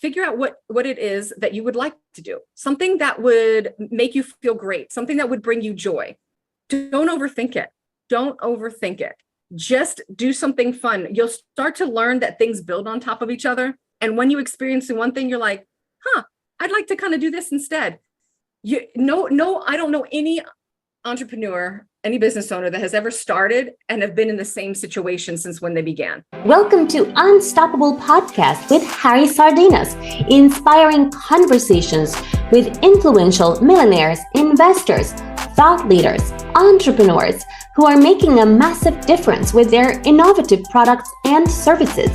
figure out what it is that you would like to do, something that would make you feel great, something that would bring you joy. Don't overthink it. Don't overthink it. Just do something fun. You'll start to learn that things build on top of each other. And when you experience one thing, you're like, I'd like to kind of do this instead. I don't know any entrepreneur, any business owner that has ever started and have been in the same situation since when they began. Welcome to Unstoppable Podcast with Harry Sardinas, inspiring conversations with influential millionaires, investors, thought leaders, entrepreneurs who are making a massive difference with their innovative products and services,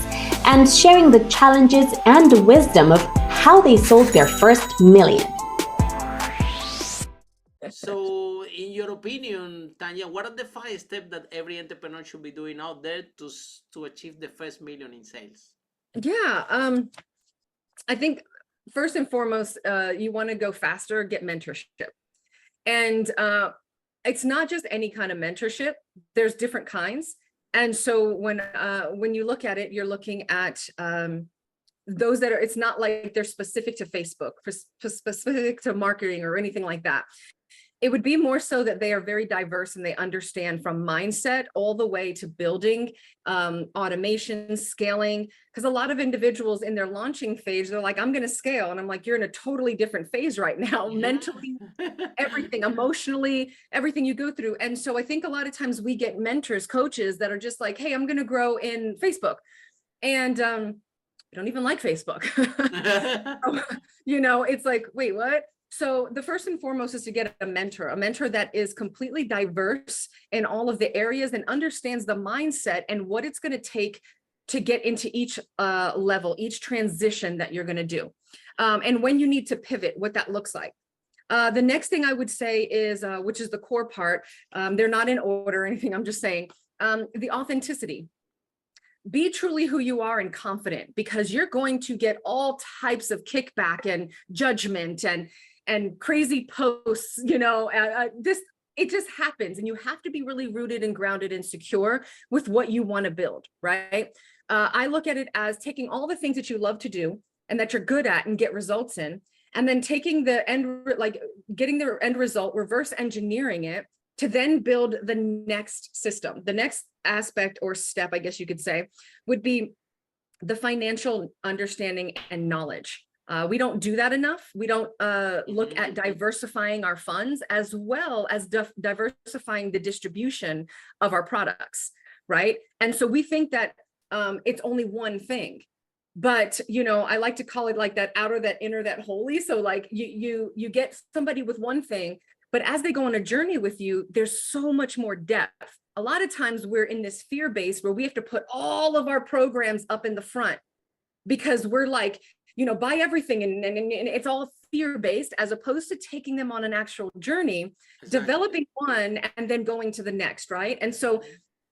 and sharing the challenges and wisdom of how they sold their first million. So, in your opinion, Tanya, what are the 5 steps that every entrepreneur should be doing out there to achieve the first million in sales? Yeah, I think first and foremost, you want to go faster, get mentorship. And it's not just any kind of mentorship. There's different kinds. And so when you look at it, you're looking at those that are, it's not like they're specific to Facebook, specific to marketing or anything like that. It would be more so that they are very diverse and they understand from mindset all the way to building, automation, scaling. Because a lot of individuals in their launching phase, they're like, I'm going to scale. And I'm like, you're in a totally different phase right now, mentally, everything, emotionally, everything you go through. And so I think a lot of times we get mentors, coaches that are just like, hey, I'm going to grow in Facebook. And I don't even like Facebook. It's like, wait, what? So the first and foremost is to get a mentor that is completely diverse in all of the areas and understands the mindset and what it's going to take to get into each level, each transition that you're going to do. And when you need to pivot, what that looks like. The next thing I would say is, which is the core part, they're not in order or anything, I'm just saying, the authenticity. Be truly who you are and confident, because you're going to get all types of kickback and judgment and crazy posts, it just happens. And you have to be really rooted and grounded and secure with what you want to build, right? I look at it as taking all the things that you love to do and that you're good at and get results in, and then taking getting the end result, reverse engineering it to then build the next system. The next aspect or step, I guess you could say, would be the financial understanding and knowledge. We don't do that enough. We don't look at diversifying our funds as well as diversifying the distribution of our products, right? And so we think that it's only one thing, but I like to call it like that outer, that inner, that holy. So like you get somebody with one thing, but as they go on a journey with you, there's so much more depth. A lot of times we're in this fear base where we have to put all of our programs up in the front because we're like, buy everything and it's all fear-based, as opposed to taking them on an actual journey, developing one and then going to the next, right? And so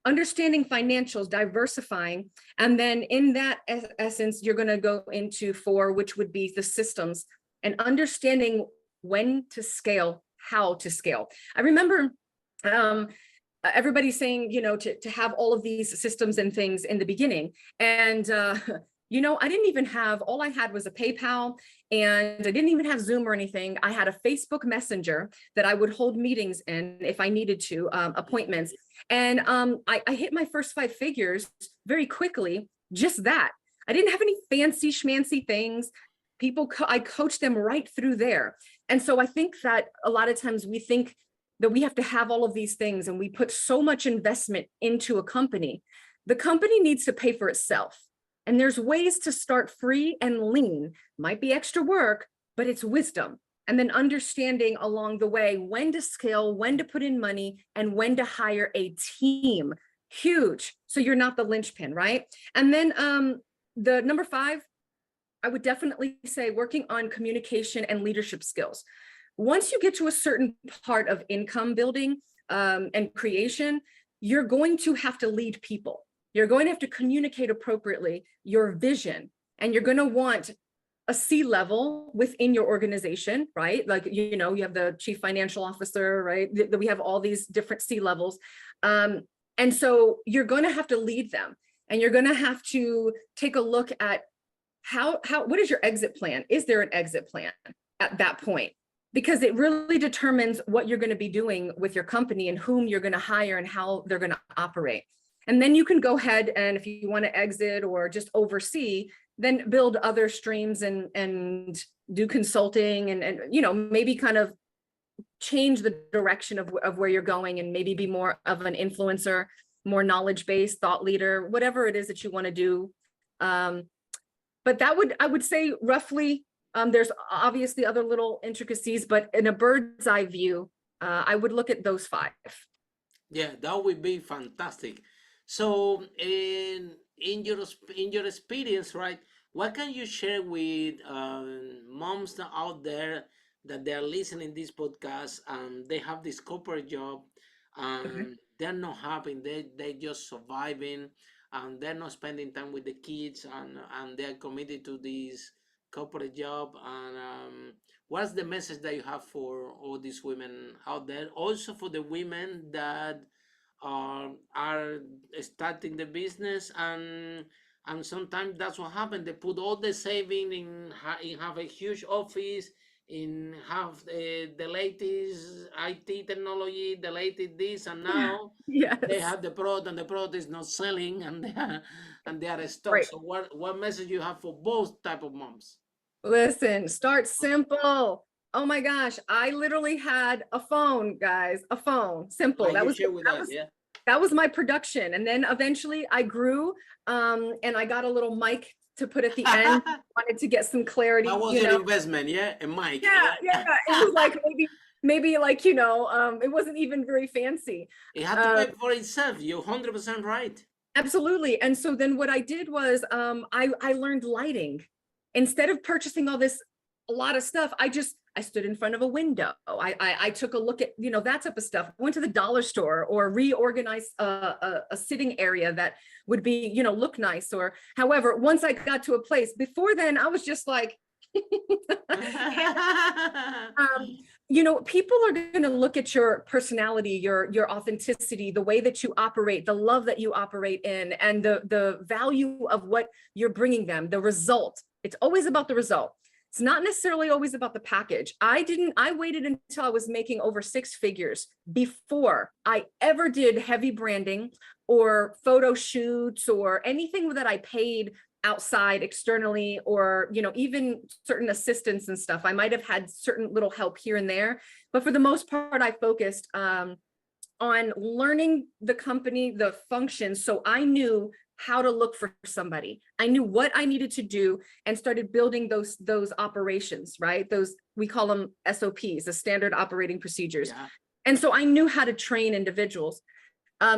understanding financials, diversifying, and then in that essence, you're going to go into 4, which would be the systems and understanding when to scale, how to scale. I remember everybody saying, to have all of these systems and things in the beginning. And I didn't even have, all I had was a PayPal, and I didn't even have Zoom or anything. I had a Facebook Messenger that I would hold meetings in if I needed to, appointments. And I hit my first 5 figures very quickly, just that. I didn't have any fancy schmancy things. I coached them right through there. And so I think that a lot of times we think that we have to have all of these things, and we put so much investment into a company. The company needs to pay for itself. And there's ways to start free and lean. Might be extra work, but it's wisdom. And then understanding along the way when to scale, when to put in money, and when to hire a team. Huge. So you're not the linchpin, right? And then the number 5, I would definitely say working on communication and leadership skills. Once you get to a certain part of income building and creation, you're going to have to lead people. You're going to have to communicate appropriately your vision, and you're going to want a C-level within your organization, right? Like, you have the chief financial officer, right? We have all these different C-levels. And so you're going to have to lead them, and you're going to have to take a look at what is your exit plan? Is there an exit plan at that point? Because it really determines what you're going to be doing with your company and whom you're going to hire and how they're going to operate. And then you can go ahead and if you want to exit or just oversee, then build other streams and do consulting and maybe kind of change the direction of where you're going and maybe be more of an influencer, more knowledge-based thought leader, whatever it is that you want to do. But I would say roughly, there's obviously other little intricacies, but in a bird's eye view, I would look at those 5. Yeah, that would be fantastic. So in your experience, right, what can you share with moms out there that they're listening this podcast and they have this corporate job and they're not happy, they're just surviving and they're not spending time with the kids and they're committed to this corporate job, and what's the message that you have for all these women out there, also for the women that are starting the business and sometimes that's what happened, they put all the saving in have a huge office, in have the latest IT technology, the latest this, and now Yes. they have the product and the product is not selling and they are stuck. Right. So what message you have for both type of moms? Listen, start simple. Oh my gosh, I literally had a phone, guys, a phone, simple. That was my production. And then eventually I grew and I got a little mic to put at the end. Wanted to get some clarity. That was an investment, yeah? A mic. Yeah. It was like maybe like, it wasn't even very fancy. It had to pay for itself. You're 100% right. Absolutely. And so then what I did was I learned lighting. Instead of purchasing a lot of stuff, I stood in front of a window. I took a look at, that type of stuff. I went to the dollar store or reorganized a sitting area that would be, look nice. Or however, once I got to a place, before then I was just like, people are going to look at your personality, your authenticity, the way that you operate, the love that you operate in, and the value of what you're bringing them, the result. It's always about the result. It's not necessarily always about the package. I waited until I was making over 6 figures before I ever did heavy branding or photo shoots or anything that I paid outside externally, or, even certain assistants and stuff. I might've had certain little help here and there, but for the most part, I focused on learning the company, the functions. So I knew how to look for somebody. I knew what I needed to do and started building those operations, right? Those, we call them SOPs, the standard operating procedures. Yeah. And so I knew how to train individuals.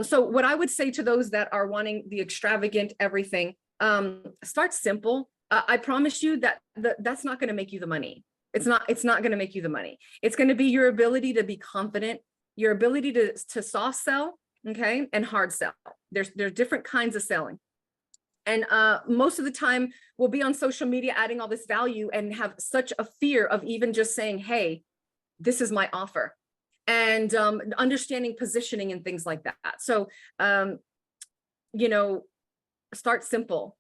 So what I would say to those that are wanting the extravagant everything, start simple. I promise you that's not going to make you the money. It's not going to make you the money. It's going to be your ability to be confident, your ability to soft sell, okay, and hard sell. There's different kinds of selling. And most of the time we'll be on social media adding all this value and have such a fear of even just saying, hey, this is my offer, and understanding positioning and things like that. So, start simple,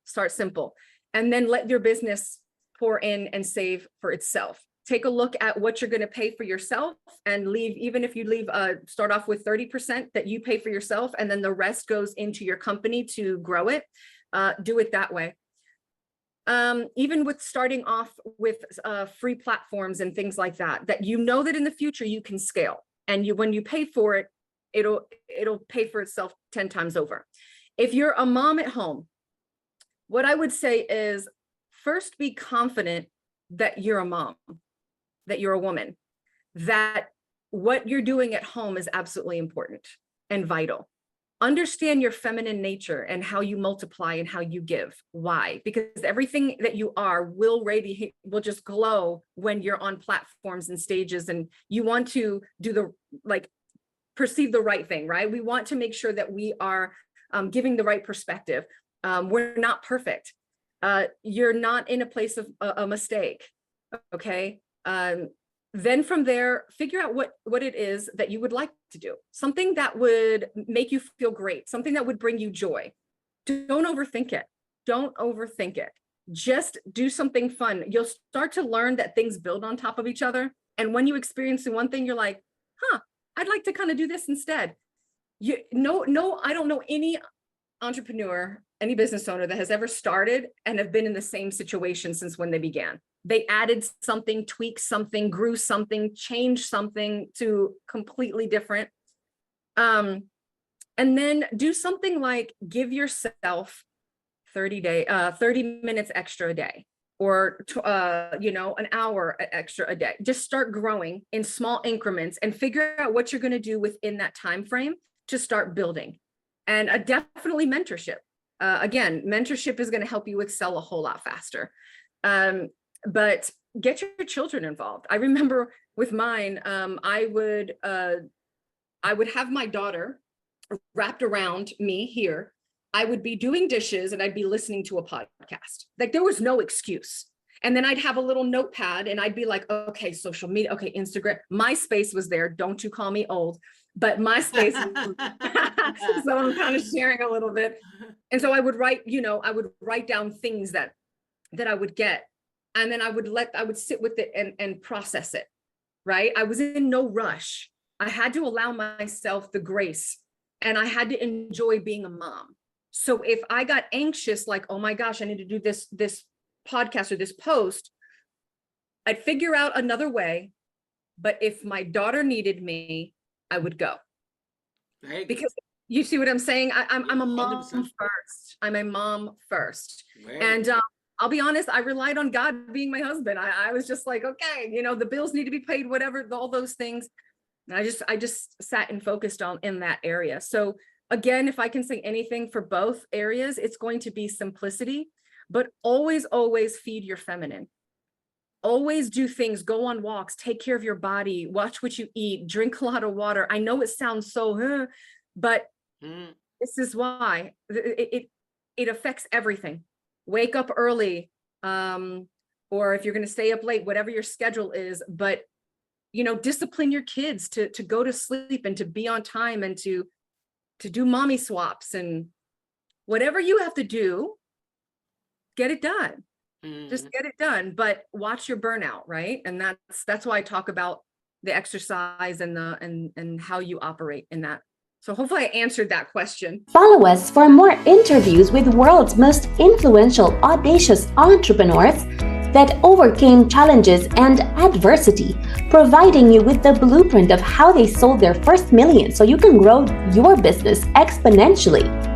and then let your business pour in and save for itself. Take a look at what you're going to pay for yourself and leave, even if you start off with 30% that you pay for yourself, and then the rest goes into your company to grow it. Do it that way. Even with starting off with free platforms and things like that, that that in the future you can scale, and when you pay for it, it'll pay for itself 10 times over. If you're a mom at home, what I would say is first be confident that you're a mom, that you're a woman, that what you're doing at home is absolutely important and vital. Understand your feminine nature and how you multiply and how you give. Why? Because everything that you are will just glow when you're on platforms and stages, and you want to do perceive the right thing, right? We want to make sure that we are giving the right perspective. We're not perfect. You're not in a place of a mistake. Okay. Then from there, figure out what it is that you would like to do. Something that would make you feel great, something that would bring you joy. Don't overthink it. just do something fun. You'll start to learn that things build on top of each other. And when you experience one thing, you're like, I'd like to kind of do this instead. I don't know any entrepreneur, any business owner that has ever started and have been in the same situation since when they began. They added something, tweaked something, grew something, changed something to completely different. And then do something like give yourself 30 minutes extra a day, or an hour extra a day. Just start growing in small increments and figure out what you're going to do within that time frame to start building. And definitely mentorship. Again, mentorship is going to help you excel a whole lot faster. But get your children involved. I remember with mine, I would have my daughter wrapped around me here. I would be doing dishes and I'd be listening to a podcast. Like, there was no excuse. And then I'd have a little notepad and I'd be like, okay, social media, okay, Instagram. MySpace was there. Don't you call me old, but MySpace. So I'm kind of sharing a little bit. And so I would write down things that I would get. And then I would sit with it and process it, right? I was in no rush. I had to allow myself the grace, and I had to enjoy being a mom. So if I got anxious, like, oh my gosh, I need to do this podcast or this post, I'd figure out another way. But if my daughter needed me, I would go. Right. Because you see what I'm saying? I'm a mom 100%. first. I'm a mom first. Right. And I'll be honest, I relied on God being my husband. I was just like, okay, the bills need to be paid, whatever, all those things. And I just sat and focused on in that area. So again, if I can say anything for both areas, it's going to be simplicity, but always, always feed your feminine. Always do things, go on walks, take care of your body, watch what you eat, drink a lot of water. I know it sounds so, but this is why it affects everything. Wake up early, or if you're going to stay up late, whatever your schedule is, but discipline your kids to go to sleep and to be on time and to do mommy swaps, and whatever you have to do, get it done. Just get it done, but watch your burnout, right? And that's why I talk about the exercise and how you operate in that. So hopefully I answered that question. Follow us for more interviews with world's most influential, audacious entrepreneurs that overcame challenges and adversity, providing you with the blueprint of how they sold their first million so you can grow your business exponentially.